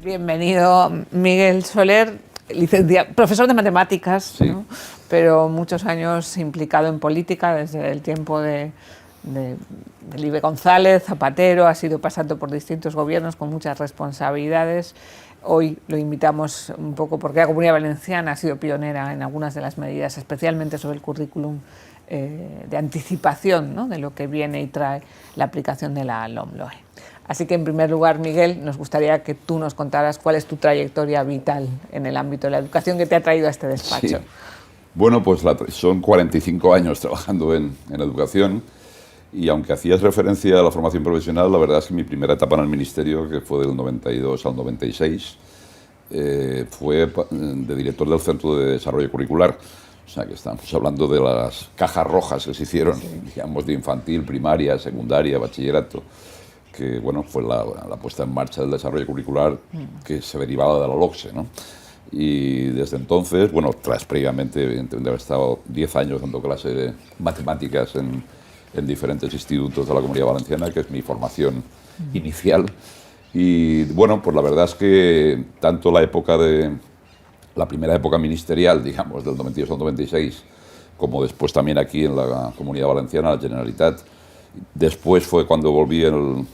Bienvenido, Miguel Soler, profesor de matemáticas, sí, ¿no? Pero muchos años implicado en política desde el tiempo de Felipe González, Zapatero, ha sido pasando por distintos gobiernos con muchas responsabilidades. Hoy lo invitamos un poco porque la Comunidad Valenciana ha sido pionera en algunas de las medidas, especialmente sobre el currículum de anticipación, ¿no?, de lo que viene y trae la aplicación de la LOMLOE. Así que, en primer lugar, Miguel, nos gustaría que tú nos contaras cuál es tu trayectoria vital en el ámbito de la educación que te ha traído a este despacho. Sí. Bueno, pues son 45 años trabajando en educación, y aunque hacías referencia a la formación profesional, la verdad es que mi primera etapa en el Ministerio, que fue del 92 al 96, fue de director del Centro de Desarrollo Curricular. O sea, que estamos hablando de las cajas rojas que se hicieron, digamos, de infantil, primaria, secundaria, bachillerato, que bueno, fue la puesta en marcha del desarrollo curricular que se derivaba de la LOCSE, ¿no? Y desde entonces, bueno, previamente, evidentemente, haber estado 10 años dando clase de matemáticas en diferentes institutos de la Comunidad Valenciana, que es mi formación inicial. Y bueno, pues la verdad es que tanto la primera época ministerial, digamos, del 92 al 96, como después también aquí en la Comunidad Valenciana, la Generalitat. Después fue cuando volví en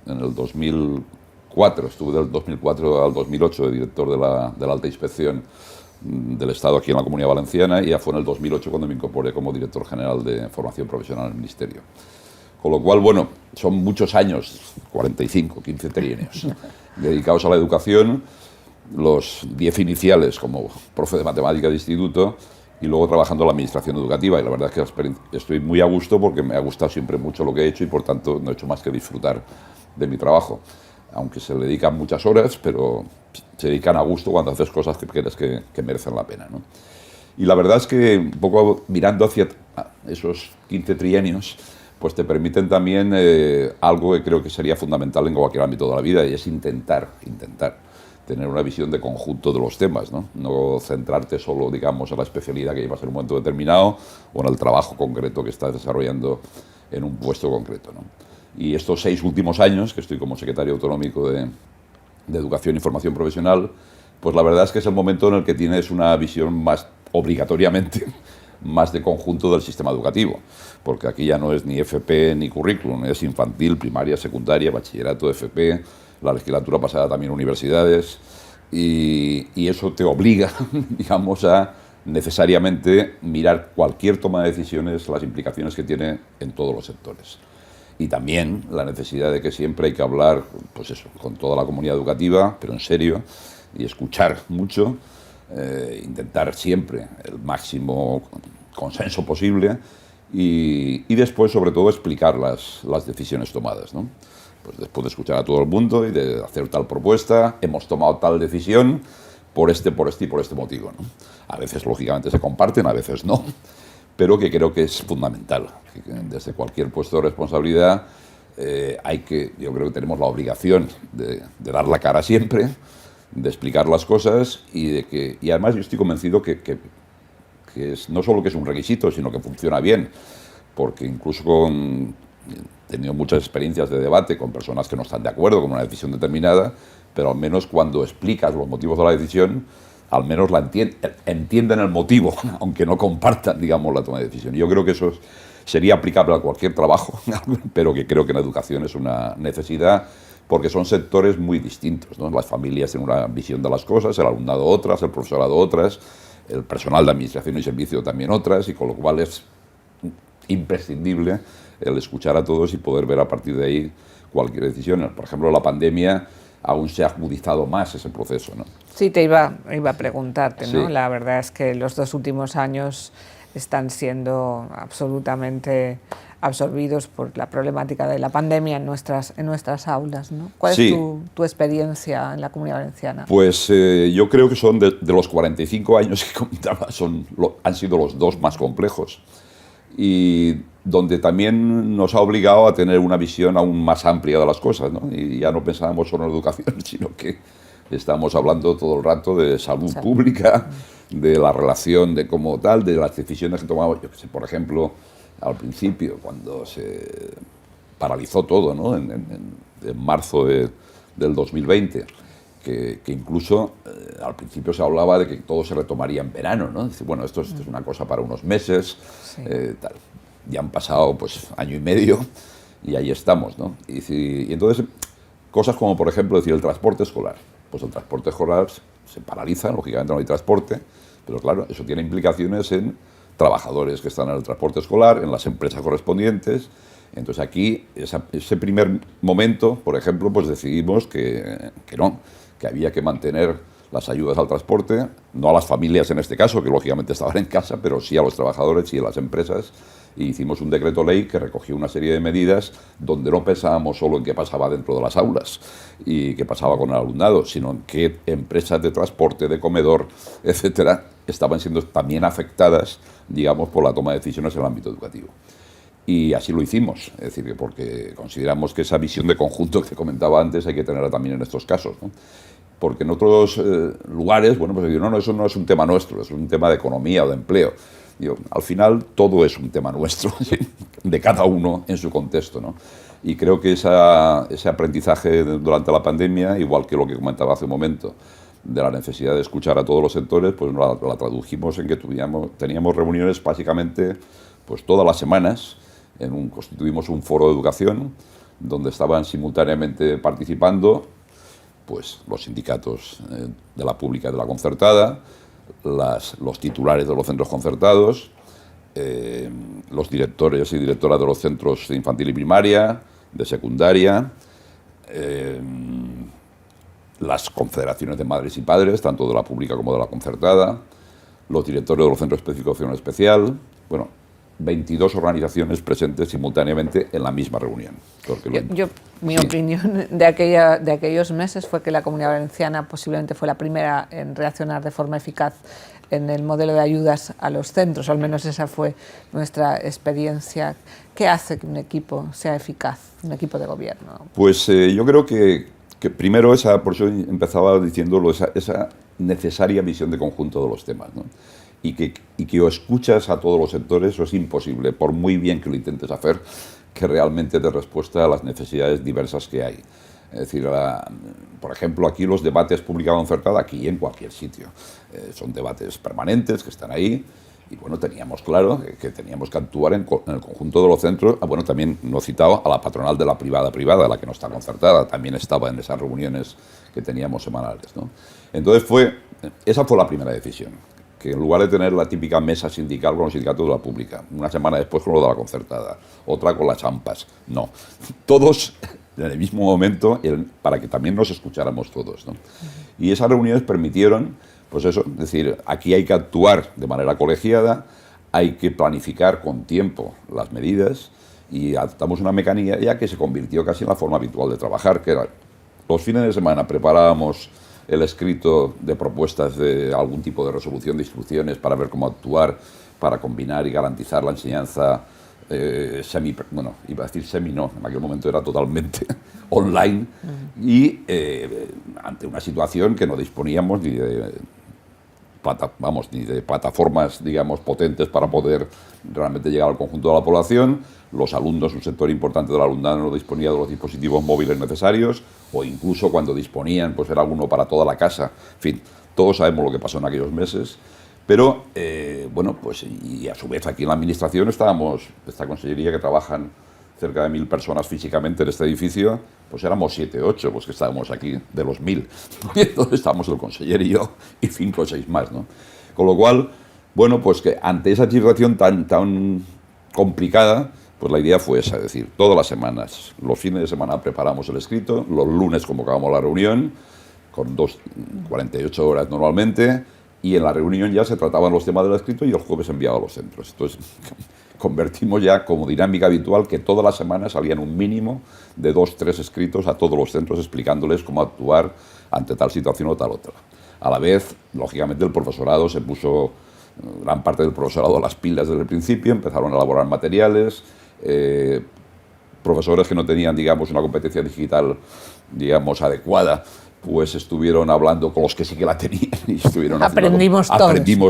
el 2004, estuve del 2004 al 2008 de director de la Alta Inspección del Estado aquí en la Comunidad Valenciana, y ya fue en el 2008 cuando me incorporé como director general de formación profesional en el Ministerio. Con lo cual, bueno, son muchos años, 45, 15 trienios, dedicados a la educación, los 10 iniciales como profe de matemática de instituto y luego trabajando en la administración educativa. Y la verdad es que estoy muy a gusto porque me ha gustado siempre mucho lo que he hecho y por tanto no he hecho más que disfrutar de mi trabajo. Aunque se le dedican muchas horas, pero se dedican a gusto cuando haces cosas que crees que merecen la pena, ¿no? Y la verdad es que un poco mirando hacia esos 15 trienios, pues te permiten también algo que creo que sería fundamental en cualquier ámbito de la vida, y es intentar tener una visión de conjunto de los temas, ¿no? No centrarte solo, digamos, en la especialidad que llevas en un momento determinado o en el trabajo concreto que estás desarrollando en un puesto concreto, ¿no? Y estos 6 últimos años, que estoy como secretario autonómico de Educación y Formación Profesional, pues la verdad es que es el momento en el que tienes una visión más, obligatoriamente, más de conjunto del sistema educativo, porque aquí ya no es ni FP ni currículum, es infantil, primaria, secundaria, bachillerato, FP, la legislatura pasada también universidades, y eso te obliga, digamos, a necesariamente mirar cualquier toma de decisiones, las implicaciones que tiene en todos los sectores. Y también la necesidad de que siempre hay que hablar, pues eso, con toda la comunidad educativa, pero en serio, y escuchar mucho, intentar siempre el máximo consenso posible y después, sobre todo, explicar las decisiones tomadas, ¿no? Pues después de escuchar a todo el mundo y de hacer tal propuesta, hemos tomado tal decisión por este y por este motivo, ¿no? A veces, lógicamente, se comparten, a veces no, pero que creo que es fundamental. Que desde cualquier puesto de responsabilidad yo creo que tenemos la obligación de dar la cara siempre, de explicar las cosas y además yo estoy convencido que no solo que es un requisito, sino que funciona bien, porque incluso he tenido muchas experiencias de debate con personas que no están de acuerdo con una decisión determinada, pero al menos cuando explicas los motivos de la decisión, al menos entienden el motivo, aunque no compartan, digamos, la toma de decisión. Yo creo que eso sería aplicable a cualquier trabajo, pero que creo que en educación es una necesidad, porque son sectores muy distintos, ¿no? Las familias tienen una visión de las cosas, el alumnado otras, el profesorado otras, el personal de administración y servicio también otras, y con lo cual es imprescindible el escuchar a todos y poder ver a partir de ahí cualquier decisión. Por ejemplo, la pandemia aún se ha agudizado más ese proceso, ¿no? Sí, iba a preguntarte, ¿no? Sí. La verdad es que los 2 últimos años están siendo absolutamente absorbidos por la problemática de la pandemia en nuestras aulas, ¿no? ¿Cuál Sí. es tu experiencia en la Comunidad Valenciana? Pues yo creo que son de los 45 años que comentaba, han sido los 2 más complejos, y donde también nos ha obligado a tener una visión aún más amplia de las cosas, ¿no? Y ya no pensábamos solo en educación, sino que estamos hablando todo el rato de salud pública, de la relación de como tal, de las decisiones que tomamos. Yo que sé, por ejemplo, al principio, cuando se paralizó todo, ¿no? En marzo del 2020, que incluso al principio se hablaba de que todo se retomaría en verano, ¿no? Dice, bueno, esto es una cosa para unos meses, Sí. tal. Ya han pasado pues año y medio y ahí estamos, ¿no? Y entonces, cosas como, por ejemplo, decir el transporte escolar. Pues el transporte escolar se paraliza, lógicamente no hay transporte, pero claro, eso tiene implicaciones en trabajadores que están en el transporte escolar, en las empresas correspondientes. Entonces aquí, ese primer momento, por ejemplo, pues decidimos que no, que había que mantener las ayudas al transporte, no a las familias en este caso, que lógicamente estaban en casa, pero sí a los trabajadores y a las empresas. Y hicimos un decreto ley que recogió una serie de medidas donde no pensábamos solo en qué pasaba dentro de las aulas y qué pasaba con el alumnado, sino en qué empresas de transporte, de comedor, etcétera, estaban siendo también afectadas, digamos, por la toma de decisiones en el ámbito educativo. Y así lo hicimos, es decir, que porque consideramos que esa visión de conjunto que comentaba antes hay que tenerla también en estos casos, ¿no? Porque en otros lugares, bueno, pues no, eso no es un tema nuestro, es un tema de economía o de empleo. Digo, al final todo es un tema nuestro, de cada uno en su contexto, ¿no? Y creo que ese aprendizaje durante la pandemia, igual que lo que comentaba hace un momento, de la necesidad de escuchar a todos los sectores, pues la tradujimos en que teníamos reuniones básicamente pues todas las semanas. Constituimos un foro de educación donde estaban simultáneamente participando pues los sindicatos de la pública y de la concertada, los titulares de los centros concertados, los directores y directoras de los centros de infantil y primaria, de secundaria, las confederaciones de madres y padres, tanto de la pública como de la concertada, los directores de los centros de especificación especial, bueno, 22 organizaciones presentes simultáneamente en la misma reunión. Mi opinión de aquellos meses fue que la Comunidad Valenciana posiblemente fue la primera en reaccionar de forma eficaz en el modelo de ayudas a los centros, al menos esa fue nuestra experiencia. ¿Qué hace que un equipo sea eficaz, un equipo de gobierno? Pues yo creo que primero, por eso empezaba diciéndolo, esa necesaria visión de conjunto de los temas, ¿no? Y que escuchas a todos los sectores, eso es imposible, por muy bien que lo intentes hacer, que realmente dé respuesta a las necesidades diversas que hay. Es decir, por ejemplo, aquí los debates pública-concertada, aquí y en cualquier sitio, son debates permanentes que están ahí. Y bueno, teníamos claro que teníamos que actuar en el conjunto de los centros. Bueno, también no he citado a la patronal de la privada, la que no está concertada, también estaba en esas reuniones que teníamos semanales, ¿no? Entonces esa fue la primera decisión, que en lugar de tener la típica mesa sindical con los sindicatos de la pública, una semana después con lo de la concertada, otra con las AMPAs, no, todos en el mismo momento, para que también nos escucháramos todos, ¿no? Y esas reuniones permitieron, pues eso, es decir, aquí hay que actuar de manera colegiada, hay que planificar con tiempo las medidas y adoptamos una mecánica ya que se convirtió casi en la forma habitual de trabajar, que era los fines de semana preparábamos el escrito de propuestas de algún tipo de resolución de instrucciones para ver cómo actuar, para combinar y garantizar la enseñanza iba a decir semi, no, en aquel momento era totalmente online, y ante una situación que no disponíamos ni de plataformas, digamos, potentes para poder realmente llegar al conjunto de la población. Los alumnos, un sector importante del alumnado, no disponía de los dispositivos móviles necesarios, o incluso cuando disponían, pues era uno para toda la casa. En fin, todos sabemos lo que pasó en aquellos meses. Pero, bueno, pues y a su vez aquí en la administración estábamos, esta consellería que trabajan cerca de 1000 personas físicamente en este edificio, pues éramos 7, 8, pues que estábamos aquí de los 1000. Y entonces estábamos el conseller y yo, y 5 o 6 más, ¿no? Con lo cual, bueno, pues que ante esa situación tan complicada, pues la idea fue esa, es decir, todas las semanas, los fines de semana preparamos el escrito, los lunes convocábamos la reunión, con 48 horas normalmente, y en la reunión ya se trataban los temas del escrito y el jueves enviaba a los centros. Entonces, convertimos ya como dinámica habitual que todas las semanas salían un mínimo de 2 o 3 escritos a todos los centros explicándoles cómo actuar ante tal situación o tal otra. A la vez, lógicamente, el profesorado se puso, gran parte del profesorado, a las pilas desde el principio, empezaron a elaborar materiales, profesores que no tenían, digamos, una competencia digital, digamos, adecuada, pues estuvieron hablando con los que sí que la tenían y estuvieron aprendimos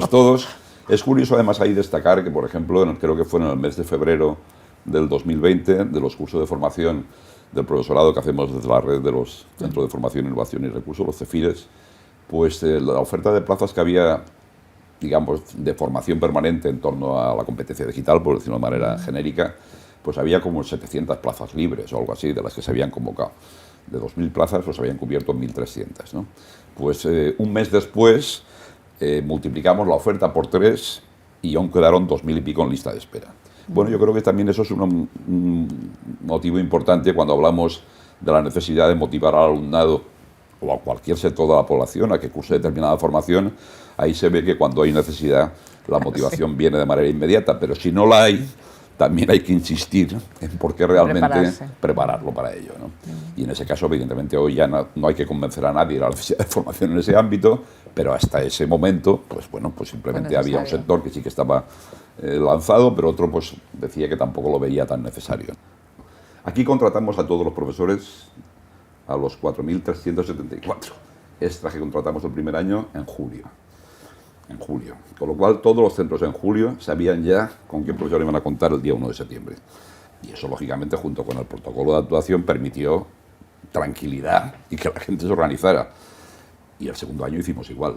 todos. Es curioso además ahí destacar que, por ejemplo, creo que fue en el mes de febrero del 2020, de los cursos de formación del profesorado que hacemos desde la red de los Centros de Formación, Innovación y Recursos, los CEFIRES, pues la oferta de plazas que había, digamos, de formación permanente en torno a la competencia digital, por decirlo de manera genérica, pues había como 700 plazas libres o algo así, de las que se habían convocado. De 2.000 plazas, pues habían cubierto 1.300, ¿no? Pues un mes después multiplicamos la oferta por 3 y aún quedaron 2.000 y pico en lista de espera. Bueno, yo creo que también eso es un motivo importante cuando hablamos de la necesidad de motivar al alumnado o a cualquier sector de la población a que curse determinada formación. Ahí se ve que cuando hay necesidad la motivación viene de manera inmediata, pero si no la hay, también hay que insistir en por qué realmente prepararlo para ello, ¿no? Y en ese caso, evidentemente, hoy ya no hay que convencer a nadie de la necesidad de formación en ese ámbito, pero hasta ese momento, pues bueno, pues simplemente había un sector que sí que estaba lanzado, pero otro pues decía que tampoco lo veía tan necesario. Aquí contratamos a todos los profesores, a los 4.374 extras que contratamos el primer año en julio. Con lo cual todos los centros en julio sabían ya con qué profesor iban a contar el día 1 de septiembre. Y eso, lógicamente, junto con el protocolo de actuación, permitió tranquilidad y que la gente se organizara. Y el segundo año hicimos igual.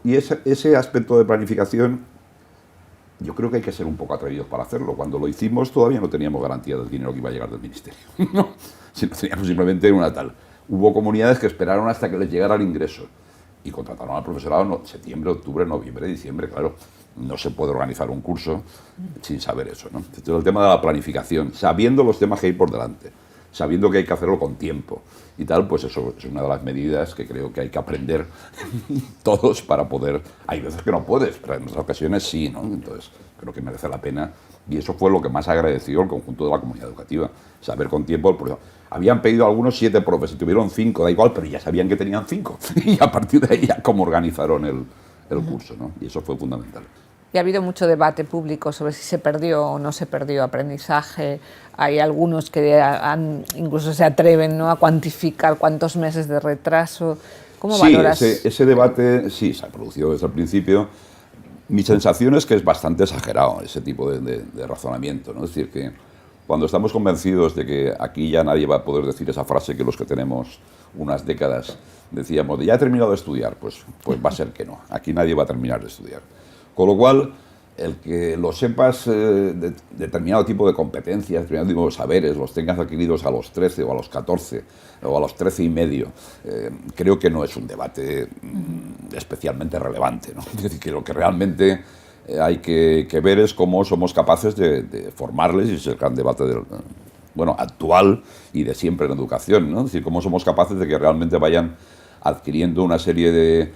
Y ese aspecto de planificación, yo creo que hay que ser un poco atrevidos para hacerlo. Cuando lo hicimos todavía no teníamos garantía del dinero que iba a llegar del Ministerio, ¿no? Sino teníamos simplemente una tal. Hubo comunidades que esperaron hasta que les llegara el ingreso y contrataron al profesorado en septiembre, octubre, noviembre, diciembre. Claro, no se puede organizar un curso sin saber eso, ¿no? Entonces, el tema de la planificación, sabiendo los temas que hay por delante, sabiendo que hay que hacerlo con tiempo y tal, pues eso es una de las medidas que creo que hay que aprender todos para poder. Hay veces que no puedes, pero en otras ocasiones sí, ¿no? Entonces creo que merece la pena, y eso fue lo que más agradeció el conjunto de la comunidad educativa, saber con tiempo. Habían pedido algunos 7 profes y tuvieron 5, da igual, pero ya sabían que tenían 5 y a partir de ahí ya cómo organizaron el curso, ¿no? Y eso fue fundamental. Y ha habido mucho debate público sobre si se perdió o no se perdió aprendizaje. Hay algunos que incluso se atreven, ¿no?, a cuantificar cuántos meses de retraso. ¿Cómo valoras? Sí, ese debate sí se ha producido desde el principio. Mi sensación es que es bastante exagerado ese tipo de razonamiento, ¿no? Es decir, que cuando estamos convencidos de que aquí ya nadie va a poder decir esa frase que los que tenemos unas décadas decíamos, de ya he terminado de estudiar, pues va a ser que no. Aquí nadie va a terminar de estudiar. Con lo cual, el que lo sepas, determinado tipo de competencias, determinado tipo de saberes, los tengas adquiridos a los 13 o a los 14 o a los 13 y medio, creo que no es un debate especialmente relevante, ¿no? Es decir, que lo que realmente hay que ver es cómo somos capaces de formarles, y es el gran debate actual y de siempre en educación, ¿no? Es decir, cómo somos capaces de que realmente vayan adquiriendo una serie de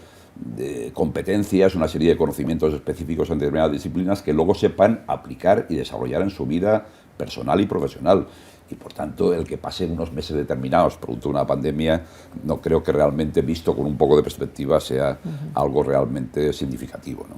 competencias, una serie de conocimientos específicos en determinadas disciplinas que luego sepan aplicar y desarrollar en su vida personal y profesional. Y por tanto, el que pase unos meses determinados producto de una pandemia, no creo que realmente, visto con un poco de perspectiva, sea algo realmente significativo, ¿no?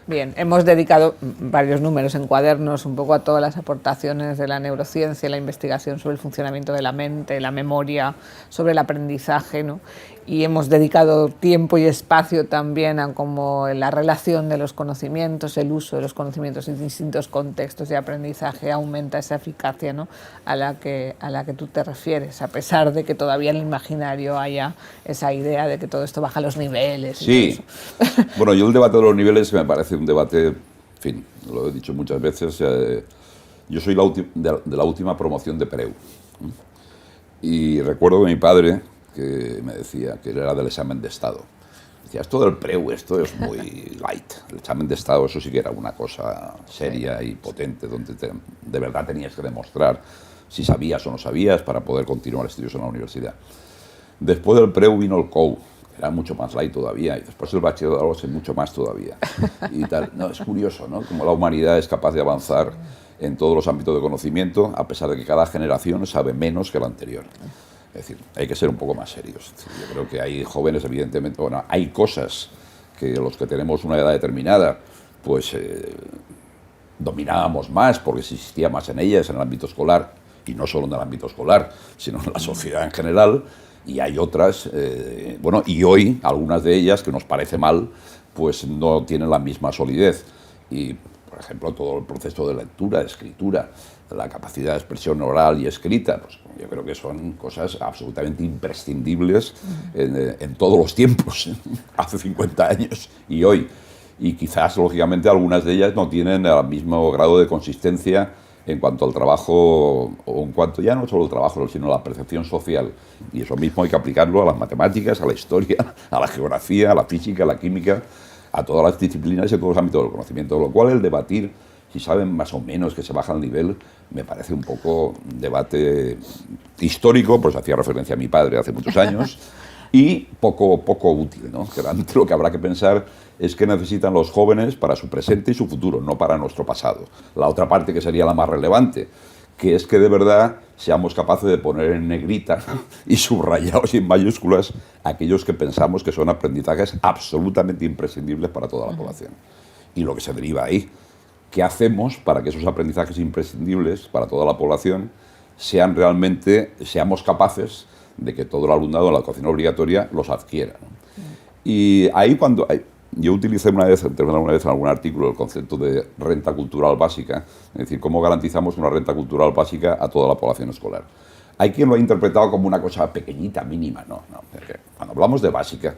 Bien, hemos dedicado varios números en cuadernos un poco a todas las aportaciones de la neurociencia, la investigación sobre el funcionamiento de la mente, la memoria, sobre el aprendizaje, ¿no? Y hemos dedicado tiempo y espacio también a cómo la relación de los conocimientos, el uso de los conocimientos en distintos contextos de aprendizaje aumenta esa eficacia, ¿no?, a la que tú te refieres, a pesar de que todavía en el imaginario haya esa idea de que todo esto baja los niveles. Sí. Bueno, yo el debate de los niveles me parece un debate, en fin, lo he dicho muchas veces, yo soy de la última promoción de Preu. Y recuerdo que mi padre, que me decía que él era del examen de Estado, decía, esto del Preu, esto es muy light. El examen de Estado, eso sí que era una cosa seria y potente, donde de verdad tenías que demostrar si sabías o no sabías para poder continuar estudios en la universidad. Después del Preu vino el COU, era mucho más light todavía, y después el bachillerato es mucho más todavía. Y tal. No, es curioso, ¿no?, cómo la humanidad es capaz de avanzar en todos los ámbitos de conocimiento, a pesar de que cada generación sabe menos que la anterior. Es decir, hay que ser un poco más serios. Yo creo que hay jóvenes, evidentemente, bueno, hay cosas que los que tenemos una edad determinada, pues dominábamos más porque se insistía más en ellas en el ámbito escolar, y no solo en el ámbito escolar, sino en la sociedad en general. Y hay otras, y hoy algunas de ellas, que nos parece mal, pues no tienen la misma solidez. Y, por ejemplo, todo el proceso de lectura, de escritura, la capacidad de expresión oral y escrita, pues yo creo que son cosas absolutamente imprescindibles en todos los tiempos, hace 50 años y hoy. Y quizás, lógicamente, algunas de ellas no tienen el mismo grado de consistencia en cuanto al trabajo, o en cuanto ya no solo el trabajo, sino la percepción social. Y eso mismo hay que aplicarlo a las matemáticas, a la historia, a la geografía, a la física, a la química, a todas las disciplinas y a todos los ámbitos del conocimiento. Lo cual el debatir, si saben más o menos que se baja el nivel, me parece un poco un debate histórico, pues hacía referencia a mi padre hace muchos años, y poco útil, ¿no? Que realmente lo que habrá que pensar es que necesitan los jóvenes para su presente y su futuro, no para nuestro pasado. La otra parte que sería la más relevante, que es que de verdad seamos capaces de poner en negrita y subrayados y en mayúsculas aquellos que pensamos que son aprendizajes absolutamente imprescindibles para toda la población. Y lo que se deriva ahí, ¿qué hacemos para que esos aprendizajes imprescindibles para toda la población seamos capaces de que todo el alumnado en la educación obligatoria los adquiera, ¿no? Y ahí yo utilicé una vez en algún artículo el concepto de renta cultural básica, es decir, cómo garantizamos una renta cultural básica a toda la población escolar. Hay quien lo ha interpretado como una cosa pequeñita, mínima, no. Cuando hablamos de básica,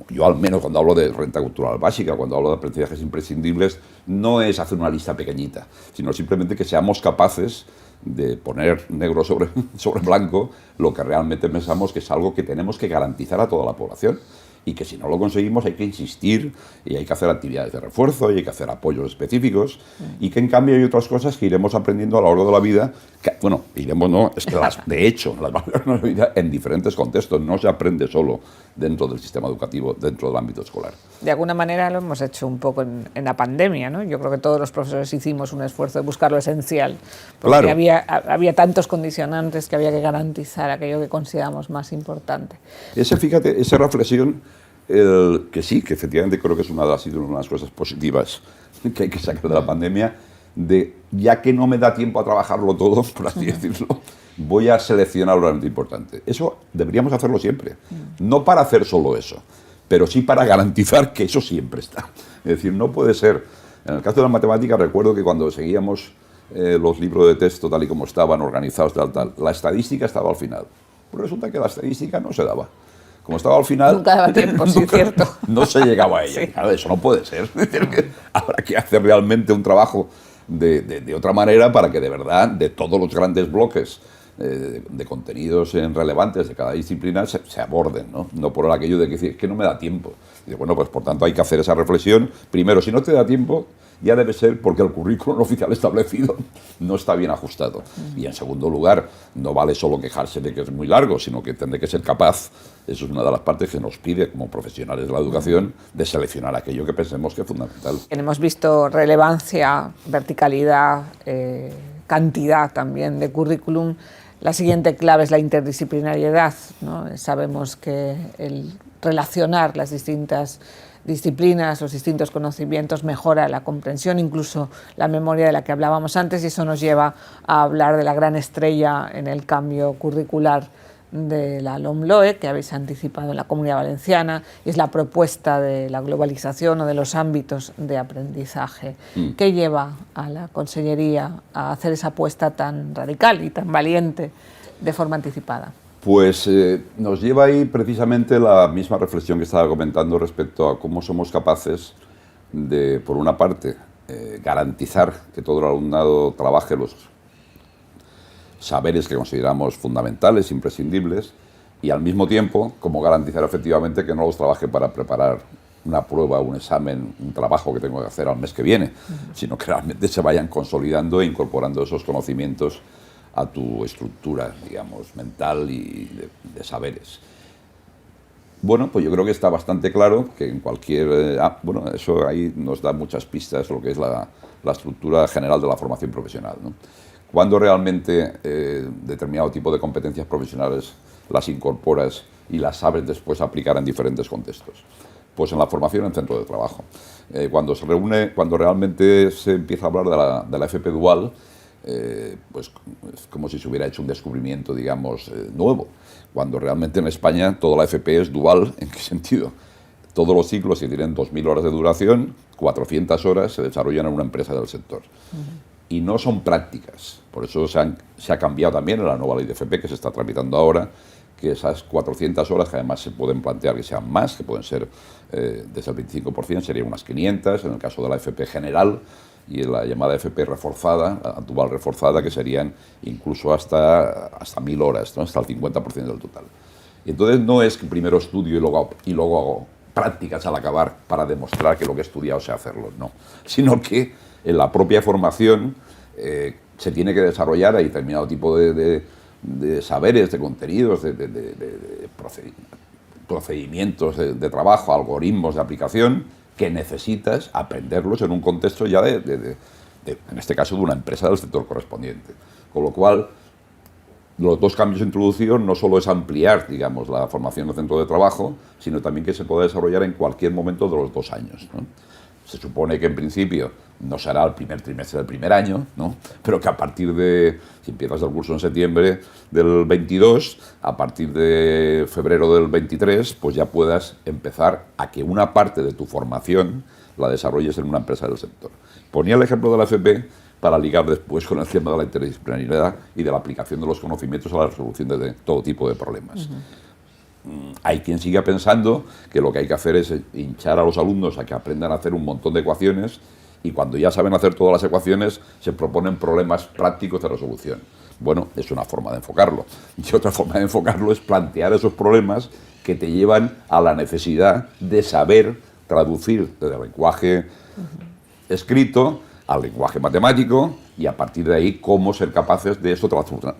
yo al menos cuando hablo de renta cultural básica, cuando hablo de aprendizajes imprescindibles, no es hacer una lista pequeñita, sino simplemente que seamos capaces de poner negro sobre blanco lo que realmente pensamos que es algo que tenemos que garantizar a toda la población y que si no lo conseguimos hay que insistir y hay que hacer actividades de refuerzo y hay que hacer apoyos específicos y que en cambio hay otras cosas que iremos aprendiendo a lo largo de la vida, que, bueno, es que de hecho las vamos a vida en diferentes contextos, no se aprende solo dentro del sistema educativo, dentro del ámbito escolar. De alguna manera lo hemos hecho un poco en la pandemia, ¿no? Yo creo que todos los profesores hicimos un esfuerzo de buscar lo esencial, porque claro. había tantos condicionantes que había que garantizar aquello que consideramos más importante. Fíjate, esa reflexión, que sí, que efectivamente creo que es una de las cosas positivas que hay que sacar de la pandemia, de ya que no me da tiempo a trabajarlo todo, por así decirlo, voy a seleccionar lo realmente importante. Eso deberíamos hacerlo siempre, no para hacer solo eso, pero sí para garantizar que eso siempre está. Es decir, no puede ser. En el caso de la matemática recuerdo que cuando seguíamos los libros de texto tal y como estaban organizados, la estadística estaba al final. Pues resulta que la estadística no se daba. Como estaba al final... Nunca daba tiempo, sí, cierto. No se llegaba a ella. Sí. Claro, eso no puede ser. Es decir, que habrá que hacer realmente un trabajo de otra manera para que de verdad, de todos los grandes bloques de contenidos relevantes de cada disciplina se aborden, ¿no? No por aquello de que decir, que no me da tiempo. Y bueno, pues por tanto hay que hacer esa reflexión. Primero, si no te da tiempo, ya debe ser porque el currículum oficial establecido no está bien ajustado. Y en segundo lugar, no vale solo quejarse de que es muy largo, sino que tendré que ser capaz, eso es una de las partes que nos pide como profesionales de la educación, de seleccionar aquello que pensemos que es fundamental. Hemos visto relevancia, verticalidad, cantidad también de currículum. La siguiente clave es la interdisciplinariedad, ¿no? Sabemos que el relacionar las distintas disciplinas, los distintos conocimientos, mejora la comprensión, incluso la memoria de la que hablábamos antes, y eso nos lleva a hablar de la gran estrella en el cambio curricular de la LOMLOE, que habéis anticipado en la Comunidad Valenciana, y es la propuesta de la globalización o de los ámbitos de aprendizaje. ¿Qué lleva a la Consellería a hacer esa apuesta tan radical y tan valiente de forma anticipada? Pues nos lleva ahí precisamente la misma reflexión que estaba comentando respecto a cómo somos capaces de, por una parte, garantizar que todo el alumnado trabaje los saberes que consideramos fundamentales, imprescindibles, y al mismo tiempo, cómo garantizar efectivamente que no los trabaje para preparar una prueba, un examen, un trabajo que tengo que hacer al mes que viene, sino que realmente se vayan consolidando e incorporando esos conocimientos a tu estructura, digamos, mental y de saberes. Bueno, pues yo creo que está bastante claro que en cualquier... bueno, eso ahí nos da muchas pistas lo que es la estructura general de la formación profesional, ¿no? Cuando realmente determinado tipo de competencias profesionales las incorporas y las sabes después aplicar en diferentes contextos. Pues en la formación en centro de trabajo. Cuando realmente se empieza a hablar de la FP dual, pues es como si se hubiera hecho un descubrimiento, digamos, nuevo. Cuando realmente en España toda la FP es dual, ¿en qué sentido? todos los ciclos que tienen 2.000 horas de duración, 400 horas se desarrollan en una empresa del sector. Y no son prácticas. Por eso se ha cambiado también en la nueva ley de FP que se está tramitando ahora, que esas 400 horas, que además se pueden plantear que sean más, que pueden ser desde el 25%, serían unas 500, en el caso de la FP general, y en la llamada FP reforzada, actual reforzada, que serían incluso hasta 1.000 horas, ¿no? Hasta el 50% del total. Y entonces no es que primero estudio y luego hago prácticas al acabar para demostrar que lo que he estudiado sé hacerlo, no. Sino que en la propia formación se tiene que desarrollar, hay determinado tipo de saberes, de contenidos, de procedimientos de trabajo, algoritmos de aplicación, que necesitas aprenderlos en un contexto ya en este caso, de una empresa del sector correspondiente. Con lo cual, los dos cambios introducidos no solo es ampliar, digamos, la formación del centro de trabajo, sino también que se pueda desarrollar en cualquier momento de los 2 años, ¿no? Se supone que en principio no será el primer trimestre del primer año, ¿no? Pero que a partir de, si empiezas el curso en septiembre del 22, a partir de febrero del 23, pues ya puedas empezar a que una parte de tu formación la desarrolles en una empresa del sector. Ponía el ejemplo de la FP para ligar después con el tema de la interdisciplinariedad y de la aplicación de los conocimientos a la resolución de todo tipo de problemas. Hay quien siga pensando que lo que hay que hacer es hinchar a los alumnos a que aprendan a hacer un montón de ecuaciones y cuando ya saben hacer todas las ecuaciones se proponen problemas prácticos de resolución. Bueno, es una forma de enfocarlo. Y otra forma de enfocarlo es plantear esos problemas que te llevan a la necesidad de saber traducir del lenguaje escrito al lenguaje matemático y a partir de ahí cómo ser capaces de eso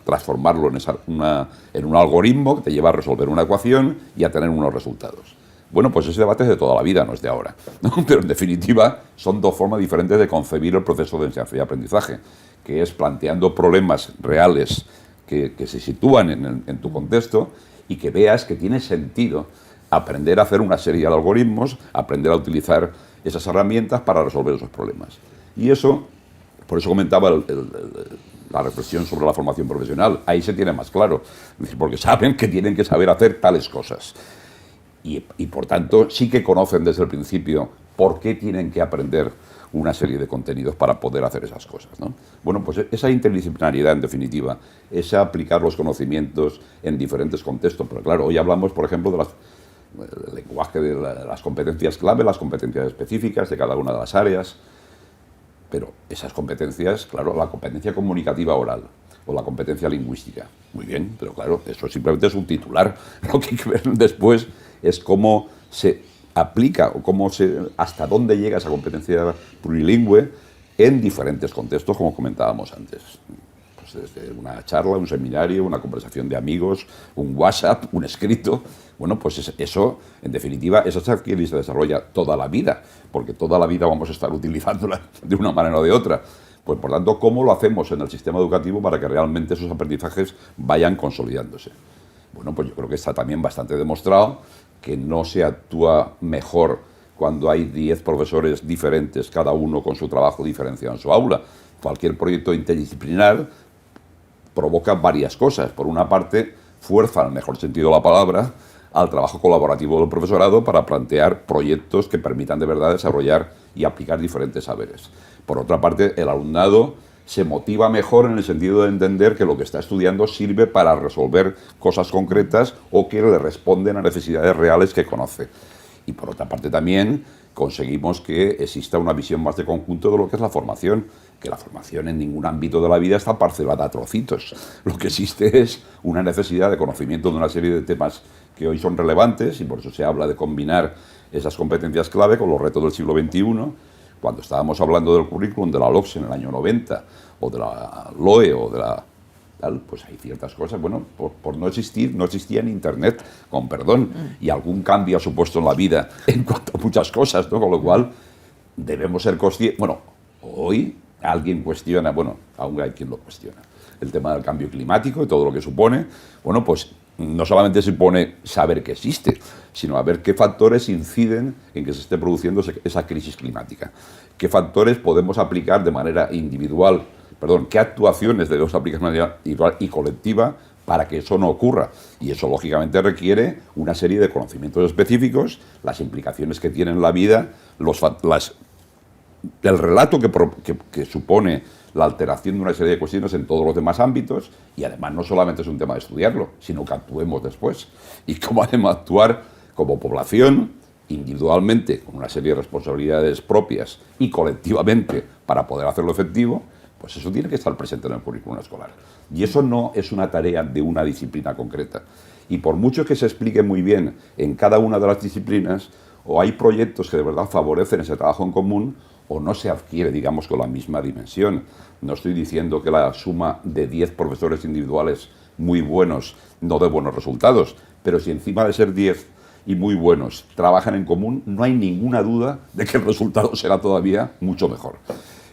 transformarlo en un algoritmo que te lleva a resolver una ecuación y a tener unos resultados. Bueno, pues ese debate es de toda la vida, no es de ahora, ¿no? Pero en definitiva son dos formas diferentes de concebir el proceso de enseñanza y aprendizaje, que es planteando problemas reales que se sitúan en tu contexto y que veas que tiene sentido aprender a hacer una serie de algoritmos, aprender a utilizar esas herramientas para resolver esos problemas. Y eso, por eso comentaba la reflexión sobre la formación profesional, ahí se tiene más claro, porque saben que tienen que saber hacer tales cosas. Y por tanto sí que conocen desde el principio por qué tienen que aprender una serie de contenidos para poder hacer esas cosas, ¿no? Bueno, pues esa interdisciplinariedad, en definitiva, es aplicar los conocimientos en diferentes contextos. Pero claro, hoy hablamos, por ejemplo, del lenguaje, de las competencias clave, las competencias específicas de cada una de las áreas. Pero esas competencias, claro, la competencia comunicativa oral o la competencia lingüística, muy bien, pero claro, eso simplemente es un titular. Lo que hay que ver después es cómo se aplica o hasta dónde llega esa competencia plurilingüe en diferentes contextos, como comentábamos antes. Pues desde una charla, un seminario, una conversación de amigos, un WhatsApp, un escrito. Bueno, pues eso, en definitiva, esa se adquiere y se desarrolla toda la vida, porque toda la vida vamos a estar utilizándola de una manera o de otra. Pues, por tanto, ¿cómo lo hacemos en el sistema educativo para que realmente esos aprendizajes vayan consolidándose? Bueno, pues yo creo que está también bastante demostrado que no se actúa mejor cuando hay 10 profesores diferentes, cada uno con su trabajo diferenciado en su aula. Cualquier proyecto interdisciplinar provoca varias cosas. Por una parte, fuerza, en el mejor sentido de la palabra, al trabajo colaborativo del profesorado para plantear proyectos que permitan de verdad desarrollar y aplicar diferentes saberes. Por otra parte, el alumnado se motiva mejor en el sentido de entender que lo que está estudiando sirve para resolver cosas concretas o que le responden a necesidades reales que conoce. Y por otra parte también conseguimos que exista una visión más de conjunto de lo que es la formación, que la formación en ningún ámbito de la vida está parcelada a trocitos. Lo que existe es una necesidad de conocimiento de una serie de temas que hoy son relevantes y por eso se habla de combinar esas competencias clave con los retos del siglo XXI. Cuando estábamos hablando del currículum de la LOCSE en el año 90 o de la LOE o de la tal, pues hay ciertas cosas, bueno, por no existir, no existía en Internet, con perdón, y algún cambio ha supuesto en la vida en cuanto a muchas cosas, ¿no? Con lo cual debemos ser conscientes. Bueno, hoy alguien cuestiona, bueno, aún hay quien lo cuestiona, el tema del cambio climático y todo lo que supone. Bueno, pues no solamente supone saber que existe, sino a ver qué factores inciden en que se esté produciendo esa crisis climática. ¿Qué factores podemos aplicar de manera individual? Qué actuaciones debemos aplicar de manera individual y colectiva para que eso no ocurra. Y eso, lógicamente, requiere una serie de conocimientos específicos, las implicaciones que tiene en la vida, el relato que supone la alteración de una serie de cuestiones en todos los demás ámbitos, y además no solamente es un tema de estudiarlo, sino que actuemos después. Y cómo además actuar como población, individualmente, con una serie de responsabilidades propias y colectivamente para poder hacerlo efectivo, pues eso tiene que estar presente en el currículum escolar. Y eso no es una tarea de una disciplina concreta. Y por mucho que se explique muy bien en cada una de las disciplinas, o hay proyectos que de verdad favorecen ese trabajo en común, o no se adquiere, digamos, con la misma dimensión. No estoy diciendo que la suma de 10 profesores individuales muy buenos no dé buenos resultados, pero si encima de ser 10 y muy buenos trabajan en común, no hay ninguna duda de que el resultado será todavía mucho mejor.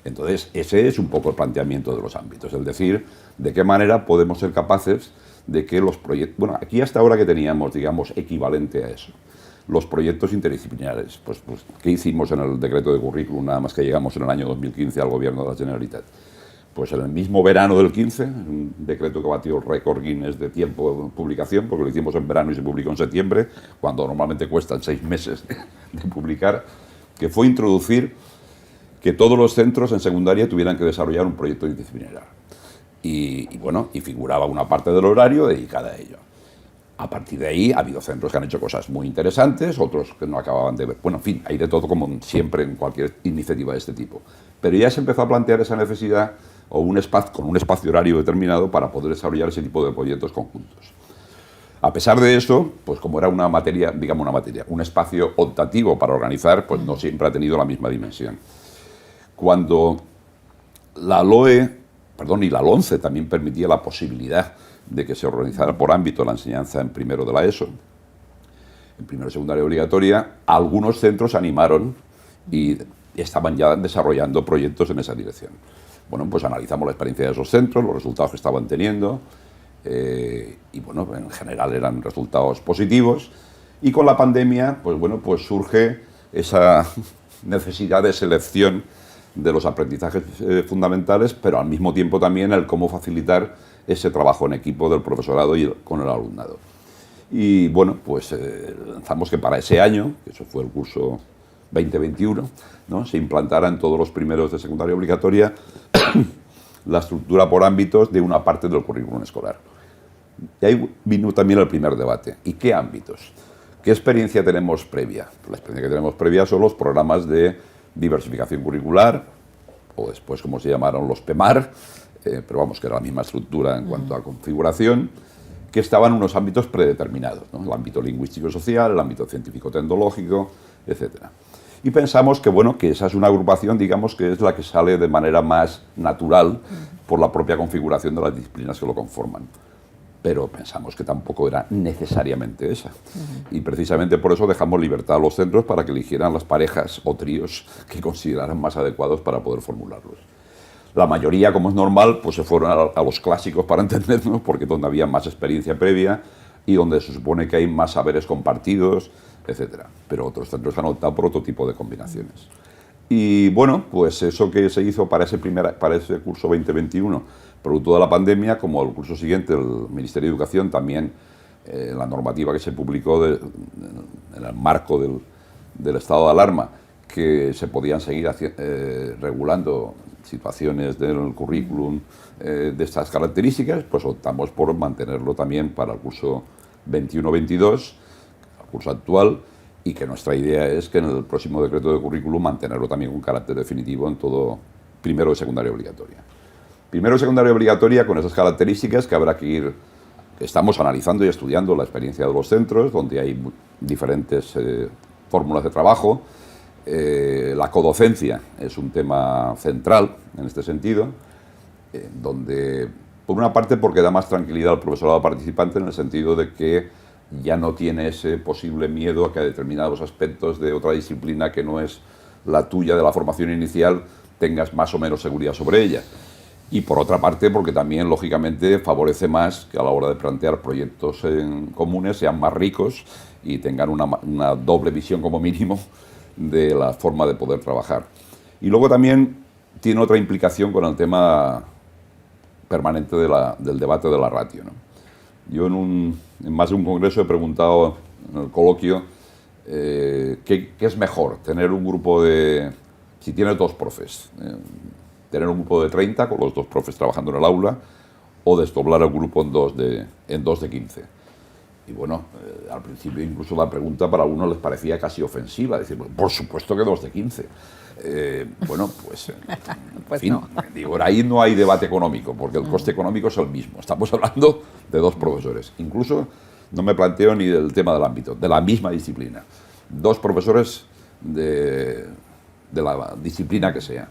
Entonces, ese es un poco el planteamiento de los ámbitos, es decir, de qué manera podemos ser capaces de que los proyectos... Bueno, aquí hasta ahora que teníamos, digamos, equivalente a eso, los proyectos interdisciplinares. Pues, ¿qué hicimos en el decreto de currículum nada más que llegamos en el año 2015 al gobierno de la Generalitat? Pues en el mismo verano del 15, un decreto que batió el récord Guinness de tiempo de publicación, porque lo hicimos en verano y se publicó en septiembre, cuando normalmente cuestan 6 meses de publicar, que fue introducir que todos los centros en secundaria tuvieran que desarrollar un proyecto interdisciplinar. Y bueno, y figuraba una parte del horario dedicada a ello. A partir de ahí ha habido centros que han hecho cosas muy interesantes, otros que no acababan de ver. Bueno, en fin, hay de todo como siempre en cualquier iniciativa de este tipo. Pero ya se empezó a plantear esa necesidad o con un espacio horario determinado para poder desarrollar ese tipo de proyectos conjuntos. A pesar de eso, pues como era una materia, un espacio optativo para organizar, pues no siempre ha tenido la misma dimensión. Cuando la LOE, y la LOMCE también permitía la posibilidad de que se organizara por ámbito la enseñanza en primero de la ESO, en primero de secundaria obligatoria, algunos centros animaron y estaban ya desarrollando proyectos en esa dirección. Bueno, pues analizamos la experiencia de esos centros, los resultados que estaban teniendo, y bueno, en general eran resultados positivos, y con la pandemia, pues bueno, pues surge esa necesidad de selección de los aprendizajes fundamentales, pero al mismo tiempo también el cómo facilitar ese trabajo en equipo del profesorado y con el alumnado. Y bueno, pues lanzamos que para ese año, que eso fue el curso 2021, ¿no?, se implantara en todos los primeros de secundaria obligatoria la estructura por ámbitos de una parte del currículum escolar. Y ahí vino también el primer debate. ¿Y qué ámbitos? ¿Qué experiencia tenemos previa? La experiencia que tenemos previa son los programas de diversificación curricular, o después como se llamaron los PEMAR, pero vamos, que era la misma estructura en cuanto a configuración, que estaban en unos ámbitos predeterminados, ¿no? El ámbito lingüístico-social, el ámbito científico-tecnológico, etc. Y pensamos que, bueno, que esa es una agrupación, digamos, que es la que sale de manera más natural por la propia configuración de las disciplinas que lo conforman. Pero pensamos que tampoco era necesariamente esa. Y precisamente por eso dejamos libertad a los centros para que eligieran las parejas o tríos que consideraran más adecuados para poder formularlos. La mayoría, como es normal, pues se fueron a los clásicos para entendernos, porque es donde había más experiencia previa y donde se supone que hay más saberes compartidos, etc. Pero otros centros han optado por otro tipo de combinaciones. Y bueno, pues eso que se hizo para ese curso 2021, producto de la pandemia, como el curso siguiente, el Ministerio de Educación también, la normativa que se publicó en el marco del estado de alarma, que se podían seguir regulando situaciones del currículum de estas características, pues optamos por mantenerlo también para el curso 21-22, el curso actual, y que nuestra idea es que en el próximo decreto de currículum mantenerlo también con carácter definitivo en todo primero de secundaria obligatoria. Primero de secundaria obligatoria con esas características que habrá que ir, estamos analizando y estudiando la experiencia de los centros, donde hay diferentes fórmulas de trabajo. La codocencia es un tema central en este sentido, donde, por una parte, porque da más tranquilidad al profesorado participante en el sentido de que ya no tiene ese posible miedo a que a determinados aspectos de otra disciplina que no es la tuya de la formación inicial tengas más o menos seguridad sobre ella. Y por otra parte, porque también, lógicamente, favorece más que a la hora de plantear proyectos en comunes sean más ricos y tengan una doble visión como mínimo de la forma de poder trabajar. Y luego también tiene otra implicación con el tema permanente del debate de la ratio, ¿no? Yo en más de un congreso he preguntado en el coloquio ¿qué es mejor? Tener un grupo de... Si tienes dos profes, tener un grupo de 30 con los dos profes trabajando en el aula o desdoblar el grupo en dos de 15. Y bueno, al principio incluso la pregunta para algunos les parecía casi ofensiva, decir, por supuesto que 2 de 15. Bueno, pues, Pues en fin, no. digo, ahí no hay debate económico, porque el coste económico es el mismo. Estamos hablando de dos profesores. Incluso no me planteo ni del tema del ámbito, de la misma disciplina. Dos profesores de la disciplina que sea.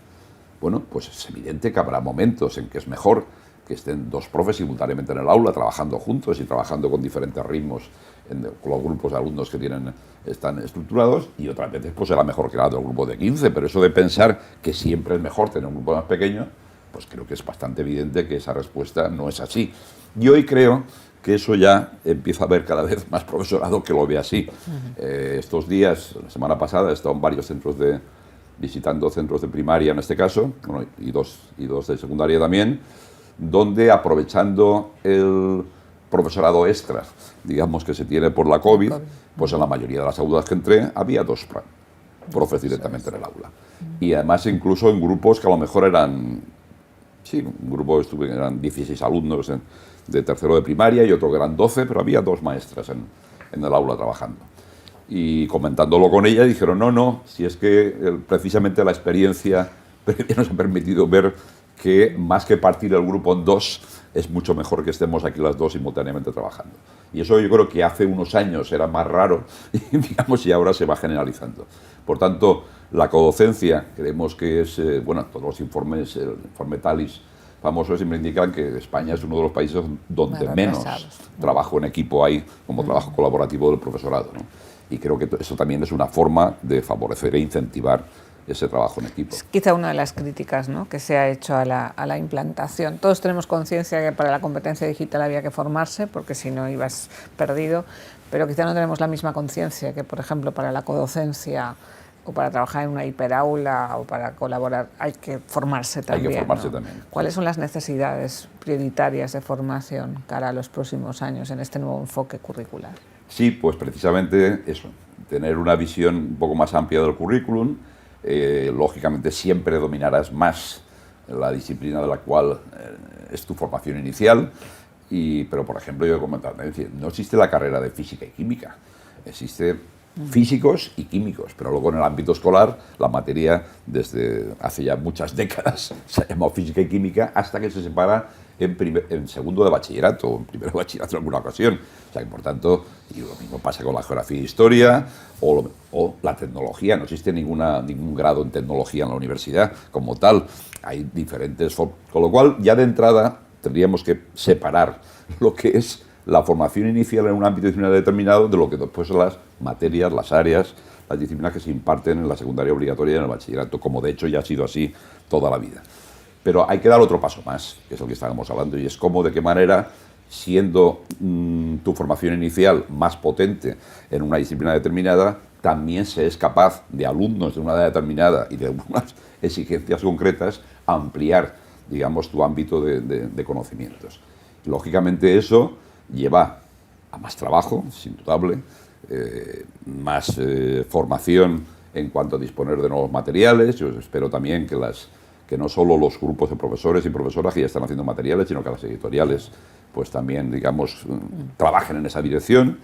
Bueno, pues es evidente que habrá momentos en que es mejor que estén dos profes simultáneamente en el aula, trabajando juntos y trabajando con diferentes ritmos con los grupos de alumnos que están estructurados, y otras veces pues será mejor crear un grupo de 15, pero eso de pensar que siempre es mejor tener un grupo más pequeño, pues creo que es bastante evidente que esa respuesta no es así. Y hoy creo que eso ya empieza a haber cada vez más profesorado que lo ve así. Estos días, la semana pasada, he estado en varios visitando centros de primaria en este caso, bueno, y dos de secundaria también, donde aprovechando el profesorado extra, digamos, que se tiene por la COVID, pues en la mayoría de las aulas que entré había dos profes directamente en el aula. Y además incluso en grupos que a lo mejor eran, sí, un grupo eran 16 alumnos de tercero de primaria y otro que eran 12, pero había dos maestras en el aula trabajando. Y comentándolo con ella dijeron, no, si es que precisamente la experiencia nos ha permitido ver que más que partir el grupo en dos, es mucho mejor que estemos aquí las dos simultáneamente trabajando. Y eso yo creo que hace unos años era más raro, digamos, y ahora se va generalizando. Por tanto, la codocencia, creemos que es, bueno, todos los informes, el informe TALIS famoso siempre indican que España es uno de los países donde menos trabajo en equipo hay como trabajo colaborativo del profesorado, ¿no? Y creo que eso también es una forma de favorecer e incentivar ese trabajo en equipo. Es quizá una de las críticas, ¿no?, que se ha hecho a la implantación. Todos tenemos conciencia que para la competencia digital había que formarse, porque si no ibas perdido, pero quizá no tenemos la misma conciencia que, por ejemplo, para la codocencia o para trabajar en una hiperaula o para colaborar hay que formarse también. Hay que formarse, ¿no?, también. ¿Cuáles son las necesidades prioritarias de formación cara a los próximos años en este nuevo enfoque curricular? Sí, pues precisamente eso, tener una visión un poco más amplia del currículum. Lógicamente siempre dominarás más la disciplina de la cual es tu formación inicial, pero por ejemplo yo he comentado, no existe la carrera de física y química, existe físicos y químicos, pero luego en el ámbito escolar la materia desde hace ya muchas décadas se ha llamado física y química hasta que se separa en segundo de bachillerato o en primero de bachillerato en alguna ocasión. O sea que, por tanto, y lo mismo pasa con la geografía e historia o la tecnología. No existe ningún grado en tecnología en la universidad como tal. Hay diferentes... Con lo cual, ya de entrada, tendríamos que separar lo que es la formación inicial en un ámbito disciplinario determinado de lo que después son las materias, las áreas, las disciplinas que se imparten en la secundaria obligatoria y en el bachillerato, como de hecho ya ha sido así toda la vida. Pero hay que dar otro paso más, que es lo que estábamos hablando, y es cómo, de qué manera, siendo tu formación inicial más potente en una disciplina determinada, también se es capaz de alumnos de una edad determinada y de unas exigencias concretas ampliar, digamos, tu ámbito de conocimientos. Y, lógicamente eso lleva a más trabajo, es indudable, más formación en cuanto a disponer de nuevos materiales. Yo espero también que no solo los grupos de profesores y profesoras que ya están haciendo materiales, sino que las editoriales pues también, digamos, trabajen en esa dirección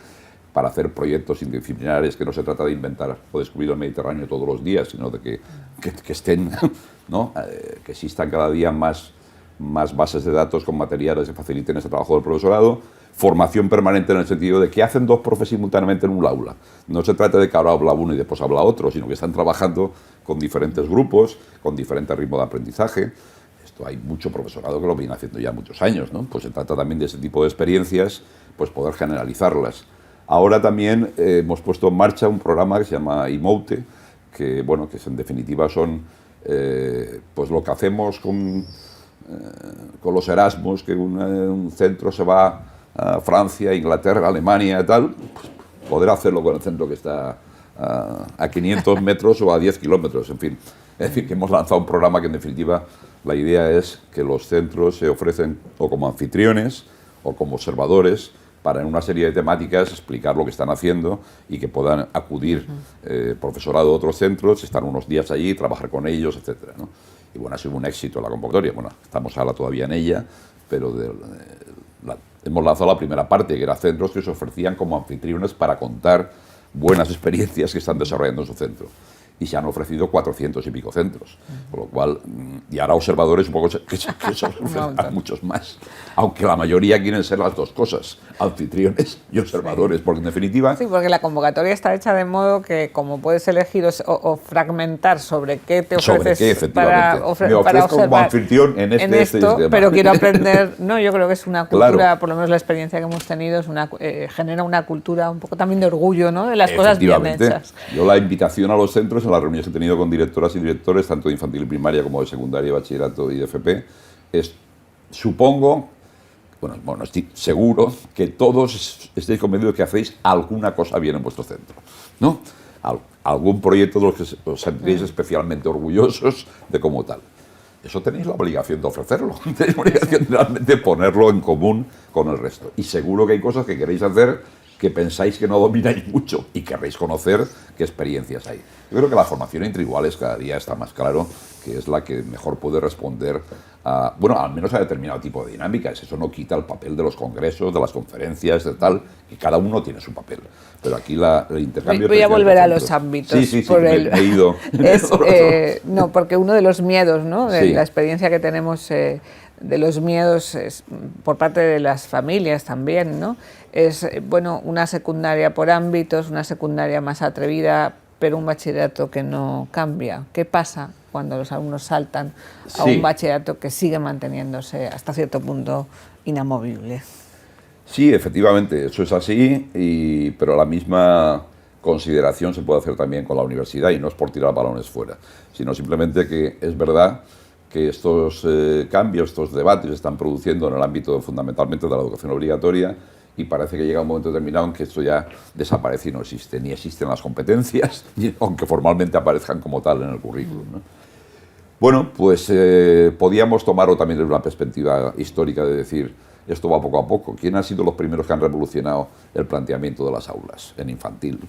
para hacer proyectos interdisciplinares, que no se trata de inventar o descubrir el Mediterráneo todos los días, sino de que estén, ¿no?, que existan cada día más bases de datos con materiales que faciliten ese trabajo del profesorado. Formación permanente en el sentido de que hacen dos profes simultáneamente en un aula. No se trata de que ahora habla uno y después habla otro, sino que están trabajando con diferentes grupos, con diferentes ritmos de aprendizaje. Esto hay mucho profesorado que lo viene haciendo ya muchos años, ¿no? Pues se trata también de ese tipo de experiencias, pues poder generalizarlas. Ahora también hemos puesto en marcha un programa que se llama IMOUTE, que, bueno, que en definitiva son pues lo que hacemos con los Erasmus, que un centro se va a Francia, Inglaterra, Alemania y tal, pues poder hacerlo con el centro que está a 500 metros o a 10 kilómetros, en fin. Es decir, que hemos lanzado un programa que en definitiva la idea es que los centros se ofrecen o como anfitriones o como observadores para en una serie de temáticas explicar lo que están haciendo y que puedan acudir profesorado de otros centros, estar unos días allí, trabajar con ellos, etcétera, ¿no? Y bueno, ha sido un éxito la convocatoria. Bueno, estamos ahora todavía en ella, pero hemos lanzado la primera parte, que era centros que se ofrecían como anfitriones para contar buenas experiencias que están desarrollando en su centro. Y se han ofrecido 400 y pico centros, con lo cual, y ahora observadores un poco que se ofrecerán muchos más, aunque la mayoría quieren ser las dos cosas, anfitriones y observadores, porque en definitiva... Sí, porque la convocatoria está hecha de modo que como puedes elegir o fragmentar sobre qué te ofreces me ofrezco como anfitrión en esto, pero quiero aprender, no, yo creo que es una cultura, claro, por lo menos la experiencia que hemos tenido, genera una cultura un poco también de orgullo, ¿no?, de las cosas bien hechas. Yo la invitación a los centros, en las reuniones que he tenido con directoras y directores, tanto de infantil y primaria como de secundaria, bachillerato y de FP, supongo, bueno, estoy seguro que todos estéis convencidos que hacéis alguna cosa bien en vuestro centro, ¿no? Algún proyecto de los que os sentiréis especialmente orgullosos de como tal. Eso tenéis la obligación de ofrecerlo, tenéis la obligación realmente de ponerlo en común con el resto. Y seguro que hay cosas que queréis hacer que pensáis que no domináis mucho y querréis conocer qué experiencias hay. Yo creo que la formación entre iguales cada día está más claro que es la que mejor puede responder a, bueno, al menos a determinado tipo de dinámicas. Eso no quita el papel de los congresos, de las conferencias, de tal, que cada uno tiene su papel. Pero aquí el intercambio... Voy a volver a los ámbitos. Sí, me he ido. No, porque uno de los miedos, ¿no?, de la experiencia que tenemos... de los miedos por parte de las familias también, ¿no?, es, bueno, una secundaria por ámbitos, una secundaria más atrevida, pero un bachillerato que no cambia. ¿Qué pasa cuando los alumnos saltan a un bachillerato que sigue manteniéndose hasta cierto punto inamovible? Sí, efectivamente, eso es así, pero la misma consideración se puede hacer también con la universidad, y no es por tirar balones fuera, sino simplemente que es verdad que estos cambios, estos debates se están produciendo en el ámbito fundamentalmente de la educación obligatoria, y parece que llega un momento determinado en que esto ya desaparece y no existe, ni existen las competencias, aunque formalmente aparezcan como tal en el currículum, ¿no? Bueno, pues podíamos tomarlo también desde una perspectiva histórica de decir, esto va poco a poco. ¿Quién han sido los primeros que han revolucionado el planteamiento de las aulas? En infantil.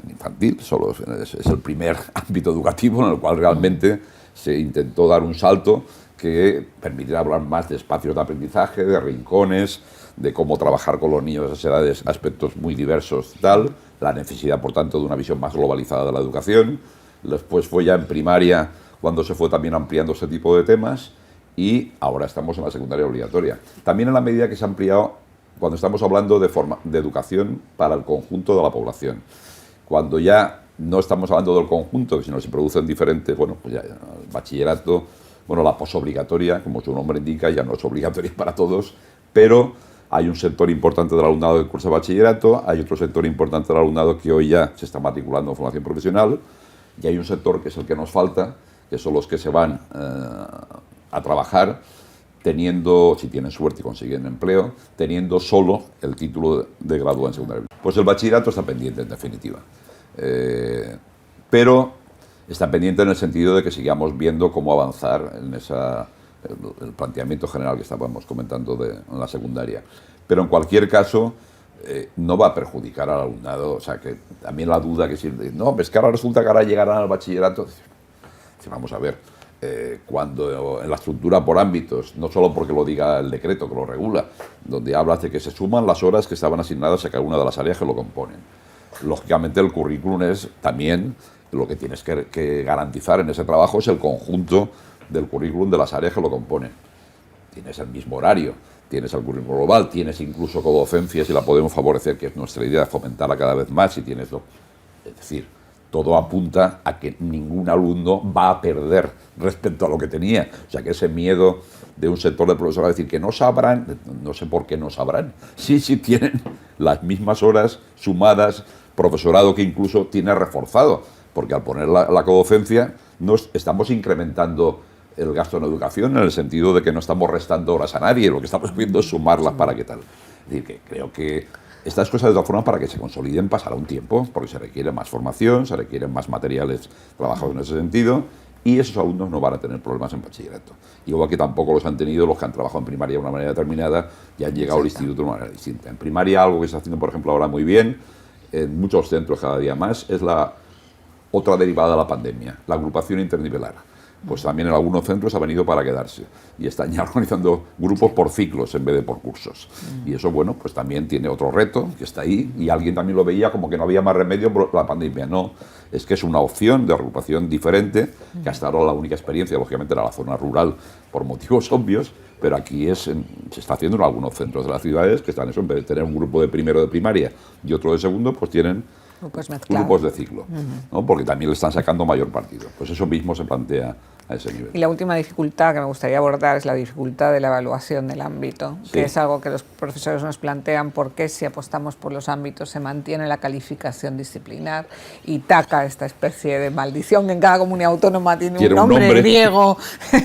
En infantil solo es el primer ámbito educativo en el cual realmente se intentó dar un salto que permitiera hablar más de espacios de aprendizaje, de rincones, de cómo trabajar con los niños de esas edades, aspectos muy diversos, tal, la necesidad, por tanto, de una visión más globalizada de la educación. Después fue ya en primaria cuando se fue también ampliando ese tipo de temas, y ahora estamos en la secundaria obligatoria. También en la medida que se ha ampliado cuando estamos hablando de educación para el conjunto de la población. Cuando ya no estamos hablando del conjunto, sino se producen diferentes, bueno, pues ya el bachillerato, bueno, la posobligatoria, como su nombre indica, ya no es obligatoria para todos, pero hay un sector importante del alumnado que cursa bachillerato, hay otro sector importante del alumnado que hoy ya se está matriculando en formación profesional, y hay un sector que es el que nos falta, que son los que se van a trabajar teniendo, si tienen suerte y consiguen empleo, teniendo solo el título de graduado en secundaria. Pues el bachillerato está pendiente, en definitiva. Pero está pendiente en el sentido de que sigamos viendo cómo avanzar en el planteamiento general que estábamos comentando en la secundaria. Pero en cualquier caso, no va a perjudicar al alumnado. O sea, que también la duda que siempre, no, es que ahora resulta que ahora llegarán al bachillerato. Vamos a ver, cuando en la estructura por ámbitos, no solo porque lo diga el decreto que lo regula, donde habla de que se suman las horas que estaban asignadas a cada una de las áreas que lo componen. Lógicamente el currículum es también lo que tienes que garantizar en ese trabajo, es el conjunto del currículum de las áreas que lo componen. Tienes el mismo horario, tienes el currículum global, tienes incluso codocencia si la podemos favorecer, que es nuestra idea, fomentarla cada vez más, y tienes es decir, todo apunta a que ningún alumno va a perder respecto a lo que tenía. O sea, que ese miedo de un sector de profesores a decir que no sabrán, no sé por qué no sabrán. Sí tienen las mismas horas sumadas, profesorado que incluso tiene reforzado, porque al poner la codocencia estamos incrementando el gasto en educación en el sentido de que no estamos restando horas a nadie, lo que estamos haciendo es sumarlas para qué tal. Es decir, que creo que estas cosas, de todas formas, para que se consoliden pasará un tiempo, porque se requiere más formación, se requieren más materiales trabajados en ese sentido, y esos alumnos no van a tener problemas en bachillerato. Igual que tampoco los han tenido los que han trabajado en primaria de una manera determinada y han llegado al instituto de una manera distinta. En primaria, algo que se está haciendo, por ejemplo, ahora muy bien, en muchos centros cada día más, es la otra derivada de la pandemia, la agrupación internivelar. Pues también en algunos centros ha venido para quedarse y están ya organizando grupos por ciclos en vez de por cursos. Y eso, bueno, pues también tiene otro reto que está ahí, y alguien también lo veía como que no había más remedio por la pandemia. No, es que es una opción de agrupación diferente, que hasta ahora la única experiencia, lógicamente, era la zona rural por motivos obvios, pero aquí se está haciendo en algunos centros de las ciudades que están eso, en vez de tener un grupo de primero de primaria y otro de segundo, pues tienen grupos de ciclo, ¿no? Porque también le están sacando mayor partido. Pues eso mismo se plantea a ese nivel. Y la última dificultad que me gustaría abordar es la dificultad de la evaluación del ámbito, sí, que es algo que los profesores nos plantean: por qué si apostamos por los ámbitos se mantiene la calificación disciplinar y taca esta especie de maldición que en cada comunidad autónoma tiene un nombre griego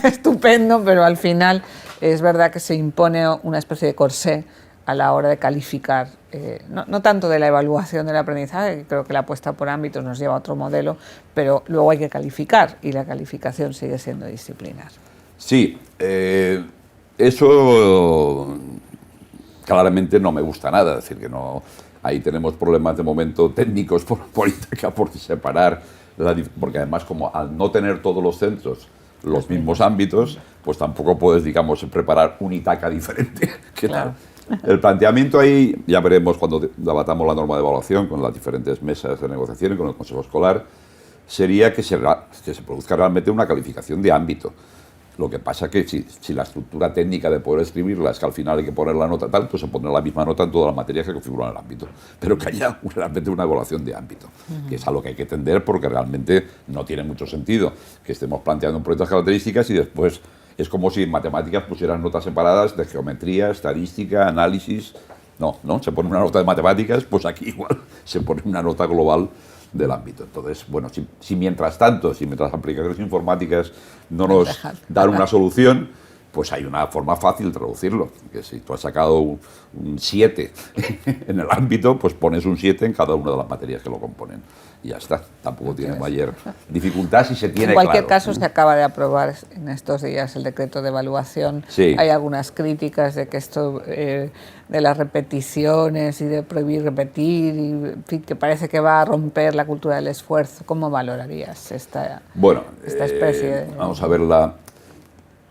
estupendo, pero al final es verdad que se impone una especie de corsé a la hora de calificar, no tanto de la evaluación del aprendizaje, creo que la apuesta por ámbitos nos lleva a otro modelo, pero luego hay que calificar y la calificación sigue siendo disciplinar. Sí, eso claramente no me gusta nada, es decir, que no, ahí tenemos problemas de momento técnicos por Ítaca, por separar, porque además como al no tener todos los centros los mismos ámbitos, pues tampoco puedes, digamos, preparar un Ítaca diferente. Claro. El planteamiento ahí, ya veremos cuando debatamos la norma de evaluación con las diferentes mesas de negociación y con el Consejo Escolar, sería que se produzca realmente una calificación de ámbito. Lo que pasa que si la estructura técnica de poder escribirla es que al final hay que poner la nota tal, pues se pondrá la misma nota en todas las materias que configuran el ámbito. Pero que haya realmente una evaluación de ámbito, que es a lo que hay que tender, porque realmente no tiene mucho sentido que estemos planteando un proyecto de características y después es como si en matemáticas pusieran notas separadas de geometría, estadística, análisis. No, se pone una nota de matemáticas, pues aquí igual se pone una nota global del ámbito. Entonces, bueno, si mientras tanto, si mientras las aplicaciones informáticas no nos dan una solución, pues hay una forma fácil de traducirlo, que si tú has sacado un 7 en el ámbito, pues pones un 7 en cada una de las materias que lo componen. Y ya está, tampoco tiene mayor dificultad si se tiene claro. En cualquier caso, se acaba de aprobar en estos días el decreto de evaluación. Sí. Hay algunas críticas de que esto de las repeticiones y de prohibir repetir, y, en fin, que parece que va a romper la cultura del esfuerzo. ¿Cómo valorarías esta especie de...? Vamos a verla.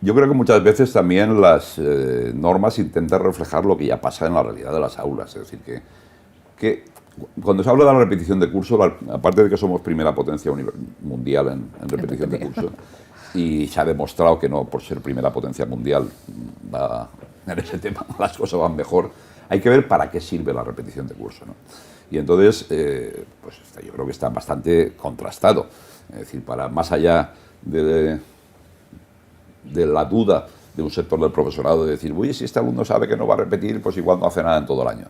Yo creo que muchas veces también las normas intentan reflejar lo que ya pasa en la realidad de las aulas. Es decir, que cuando se habla de la repetición de curso, aparte de que somos primera potencia mundial en repetición de curso, y se ha demostrado que no por ser primera potencia mundial en ese tema las cosas van mejor, hay que ver para qué sirve la repetición de curso, ¿no? Y entonces, pues yo creo que está bastante contrastado. Es decir, para más allá de la duda de un sector del profesorado de decir, oye, si este alumno sabe que no va a repetir, pues igual no hace nada en todo el año.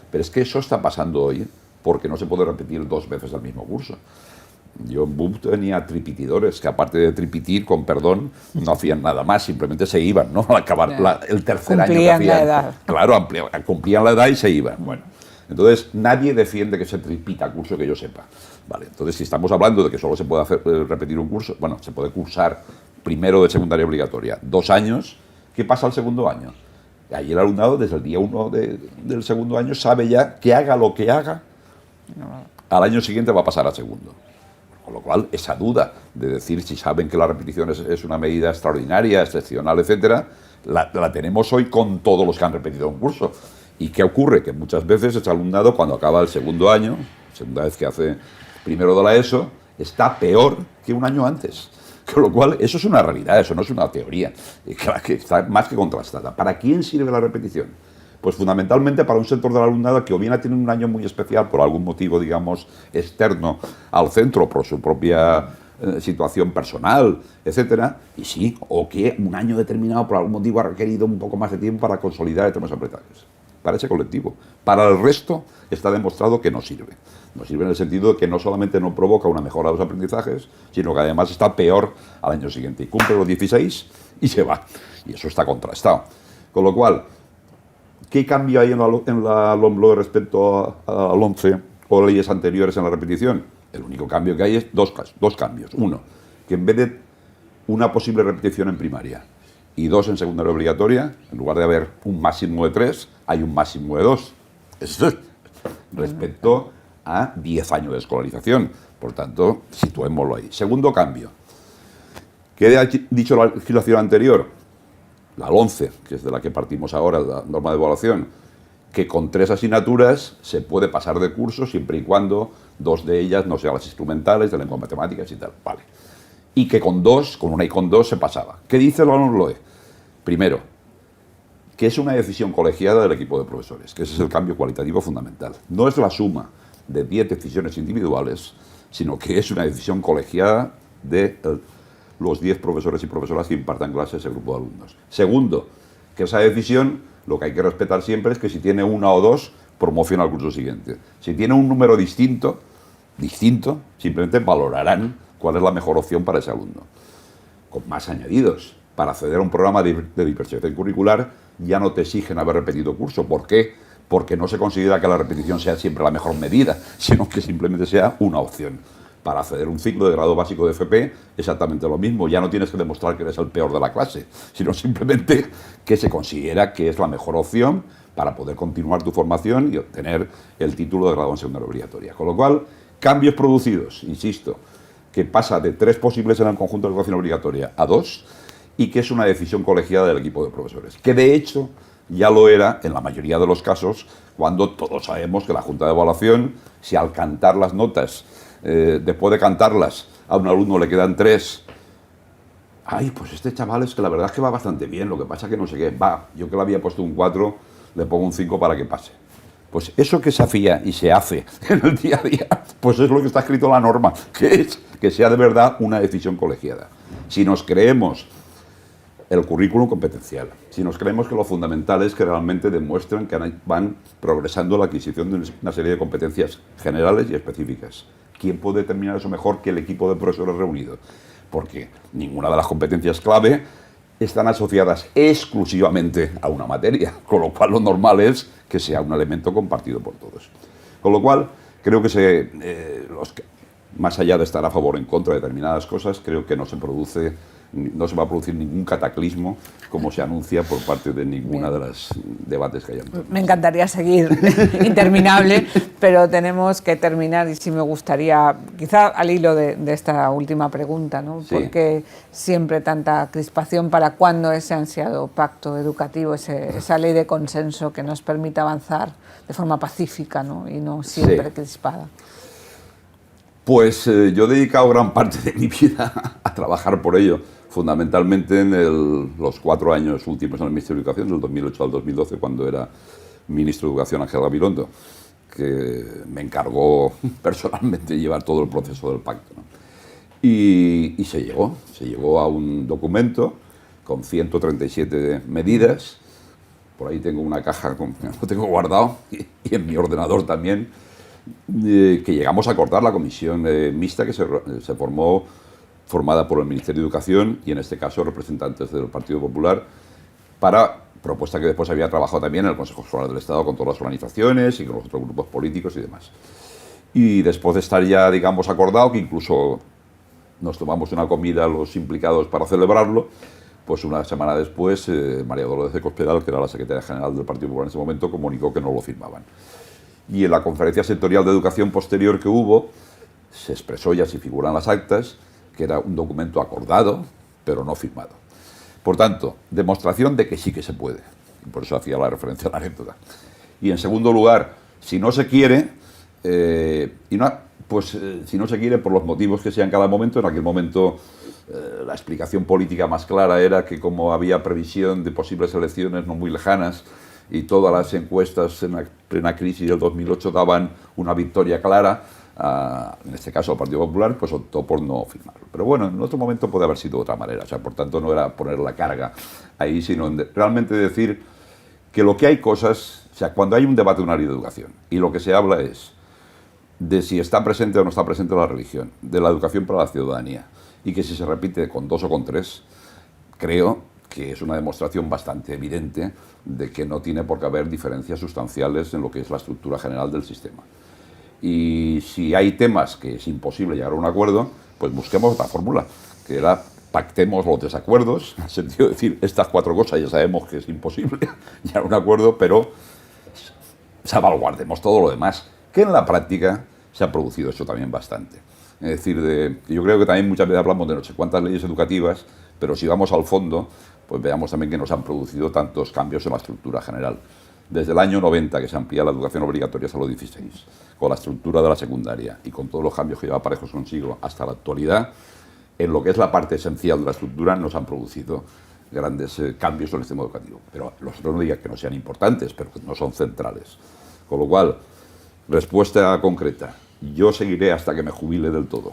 Pero es que eso está pasando hoy porque no se puede repetir 2 veces el mismo curso. Yo en BUP tenía tripitidores que, aparte de tripitir, con perdón, no hacían nada más, simplemente se iban, ¿no? Al acabar el tercer año que hacían. Cumplían la edad. Claro, cumplían la edad y se iban. Bueno, entonces nadie defiende que se tripita curso que yo sepa. Vale, entonces si estamos hablando de que solo se puede repetir un curso, bueno, se puede cursar primero de secundaria obligatoria 2 años, ¿qué pasa al segundo año? Ahí el alumnado, desde el día 1 del segundo año, sabe ya que haga lo que haga, al año siguiente va a pasar a segundo. Con lo cual, esa duda de decir si saben que la repetición es una medida extraordinaria, excepcional, etcétera, la tenemos hoy con todos los que han repetido un curso. ¿Y qué ocurre? Que muchas veces ese alumnado, cuando acaba el segundo año, segunda vez que hace primero de la ESO, está peor que un año antes. Con lo cual, eso es una realidad, eso no es una teoría, que está más que contrastada. ¿Para quién sirve la repetición? Pues fundamentalmente para un sector del alumnado que o bien ha tenido un año muy especial por algún motivo, digamos, externo al centro, por su propia situación personal, etcétera, y sí, o que un año determinado por algún motivo ha requerido un poco más de tiempo para consolidar determinados aprendizajes. Para ese colectivo. Para el resto está demostrado que no sirve. No sirve en el sentido de que no solamente no provoca una mejora de los aprendizajes, sino que además está peor al año siguiente. Y cumple los 16 y se va. Y eso está contrastado. Con lo cual, ¿qué cambio hay en la LOMLOE respecto al 11 o leyes anteriores en la repetición? El único cambio que hay es dos cambios. Uno, que en vez de una posible repetición en primaria y 2 en secundaria obligatoria, en lugar de haber un máximo de 3, hay un máximo de 2. Eso es respecto a 10 años de escolarización. Por tanto, situémoslo ahí. Segundo cambio. ¿Qué ha dicho la legislación anterior? La LOMCE, que es de la que partimos ahora, la norma de evaluación, que con 3 asignaturas se puede pasar de curso siempre y cuando 2 de ellas no sean las instrumentales, de lengua, matemáticas y tal. Vale. Y que con 2, con una y con 2 se pasaba. ¿Qué dice la LOMLOE? Primero, que es una decisión colegiada del equipo de profesores, que ese es el cambio cualitativo fundamental. No es la suma de 10 decisiones individuales, sino que es una decisión colegiada de los 10 profesores y profesoras que impartan clases a ese grupo de alumnos. Segundo, que esa decisión, lo que hay que respetar siempre es que si tiene 1 o 2, promociona al curso siguiente. Si tiene un número distinto, simplemente valorarán cuál es la mejor opción para ese alumno. Con más añadidos. Para acceder a un programa de diversificación curricular ya no te exigen haber repetido curso. ¿Por qué? Porque no se considera que la repetición sea siempre la mejor medida, sino que simplemente sea una opción. Para acceder a un ciclo de grado básico de FP, exactamente lo mismo. Ya no tienes que demostrar que eres el peor de la clase, sino simplemente que se considera que es la mejor opción para poder continuar tu formación y obtener el título de grado en secundaria obligatoria. Con lo cual, cambios producidos, insisto, que pasa de 3 posibles en el conjunto de educación obligatoria a 2, y que es una decisión colegiada del equipo de profesores, que de hecho ya lo era en la mayoría de los casos cuando todos sabemos que la Junta de Evaluación, si al cantar las notas, después de cantarlas, a un alumno le quedan 3, ay, pues este chaval es que la verdad es que va bastante bien, lo que pasa que no sé qué, yo que le había puesto un 4, le pongo un 5 para que pase. Pues eso que se hacía y se hace en el día a día, pues es lo que está escrito en la norma, que es que sea de verdad una decisión colegiada. Si nos creemos el currículum competencial, si nos creemos que lo fundamental es que realmente demuestren que van progresando la adquisición de una serie de competencias generales y específicas. ¿Quién puede determinar eso mejor que el equipo de profesores reunido? Porque ninguna de las competencias clave están asociadas exclusivamente a una materia, con lo cual lo normal es que sea un elemento compartido por todos. Con lo cual, creo que más allá de estar a favor o en contra de determinadas cosas, creo que no se va a producir ningún cataclismo como se anuncia por parte de ninguna de las debates que hayan. Me encantaría seguir interminable, pero tenemos que terminar y sí me gustaría, quizá al hilo de esta última pregunta, ¿no? Sí. ¿Por qué siempre tanta crispación? ¿Para cuándo ese ansiado pacto educativo, esa ley de consenso que nos permita avanzar de forma pacífica, ¿no? Y no siempre crispada? Pues yo he dedicado gran parte de mi vida a trabajar por ello, fundamentalmente en los 4 años últimos en el Ministerio de Educación, del 2008 al 2012, cuando era ministro de Educación Ángel Gabilondo, que me encargó personalmente llevar todo el proceso del pacto, ¿no? Y se llegó a un documento con 137 medidas. Por ahí tengo una caja que lo tengo guardado y en mi ordenador también, que llegamos a acordar la comisión mixta que se formó, formada por el Ministerio de Educación y en este caso representantes del Partido Popular, para propuesta que después había trabajado también en el Consejo Escolar del Estado con todas las organizaciones y con los otros grupos políticos y demás. Y después de estar ya, digamos, acordado, que incluso nos tomamos una comida los implicados para celebrarlo, pues una semana después María Dolores de Cospedal, que era la secretaria general del Partido Popular en ese momento, comunicó que no lo firmaban. Y en la conferencia sectorial de educación posterior que hubo, se expresó, ya si figuran las actas, que era un documento acordado, pero no firmado. Por tanto, demostración de que sí que se puede. Por eso hacía la referencia a la anécdota. Y en segundo lugar, si no se quiere, si no se quiere por los motivos que sea en cada momento, en aquel momento la explicación política más clara era que como había previsión de posibles elecciones no muy lejanas, y todas las encuestas en la plena crisis del 2008 daban una victoria clara, en este caso al Partido Popular, pues optó por no firmarlo. Pero bueno, en otro momento puede haber sido de otra manera, o sea, por tanto no era poner la carga ahí, sino realmente decir que lo que hay cosas, o sea, cuando hay un debate en un área de educación y lo que se habla es de si está presente o no está presente la religión, de la educación para la ciudadanía, y que si se repite con 2 o con 3, creo que es una demostración bastante evidente de que no tiene por qué haber diferencias sustanciales en lo que es la estructura general del sistema. Y si hay temas que es imposible llegar a un acuerdo, pues busquemos otra fórmula, que era pactemos los desacuerdos, en el sentido de decir, estas 4 cosas ya sabemos que es imposible llegar a un acuerdo, pero salvaguardemos todo lo demás, que en la práctica se ha producido eso también bastante. Es decir, yo creo que también muchas veces hablamos de no sé cuántas leyes educativas, pero si vamos al fondo, pues veamos también que nos han producido tantos cambios en la estructura general. Desde el año 90, que se amplía la educación obligatoria hasta los 16, con la estructura de la secundaria y con todos los cambios que lleva parejos consigo hasta la actualidad, en lo que es la parte esencial de la estructura nos han producido grandes cambios en el sistema educativo. Pero los otros no digan que no sean importantes, pero que no son centrales. Con lo cual, respuesta concreta, yo seguiré hasta que me jubile del todo,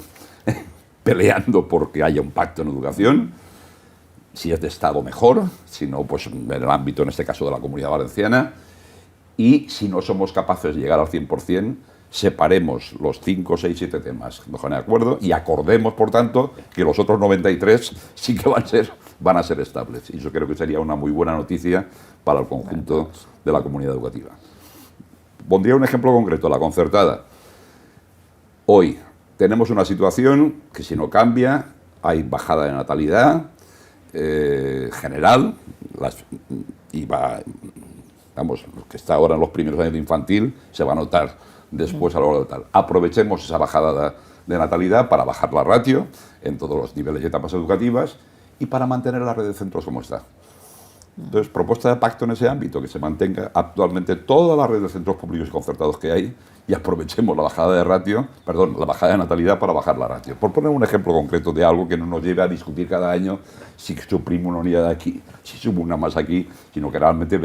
peleando porque haya un pacto en educación. Si es de Estado, mejor, si no, pues en el ámbito, en este caso, de la Comunidad Valenciana. Y si no somos capaces de llegar al 100%, separemos los 5, 6, 7 temas mejor de acuerdo y acordemos, por tanto, que los otros 93 sí que van a ser estables. Y eso creo que sería una muy buena noticia para el conjunto de la comunidad educativa. Pondría un ejemplo concreto, la concertada. Hoy tenemos una situación que, si no cambia, hay bajada de natalidad general, vamos, lo que está ahora en los primeros años de infantil se va a notar después a lo largo de tal. Aprovechemos esa bajada de natalidad para bajar la ratio en todos los niveles y etapas educativas y para mantener la red de centros como está. Entonces, propuesta de pacto en ese ámbito, que se mantenga actualmente toda la red de centros públicos y concertados que hay y aprovechemos la bajada de ratio, la bajada de natalidad para bajar la ratio. Por poner un ejemplo concreto de algo que no nos lleve a discutir cada año si suprimo una unidad aquí, si subo una más aquí, sino que realmente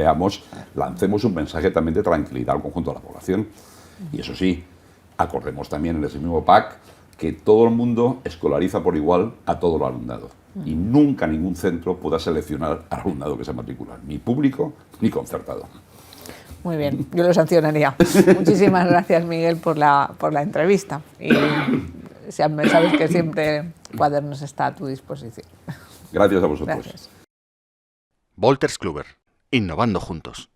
lancemos un mensaje también de tranquilidad al conjunto de la población. Y eso sí, acordemos también en ese mismo PAC que todo el mundo escolariza por igual a todo el alumnado. Y nunca ningún centro pueda seleccionar al alumnado que se matricula, ni público ni concertado. Muy bien, yo lo sancionaría. Muchísimas gracias, Miguel, por la entrevista. Y sabes que siempre Cuadernos está a tu disposición. Gracias a vosotros. Gracias. Wolters Kluwer, innovando juntos.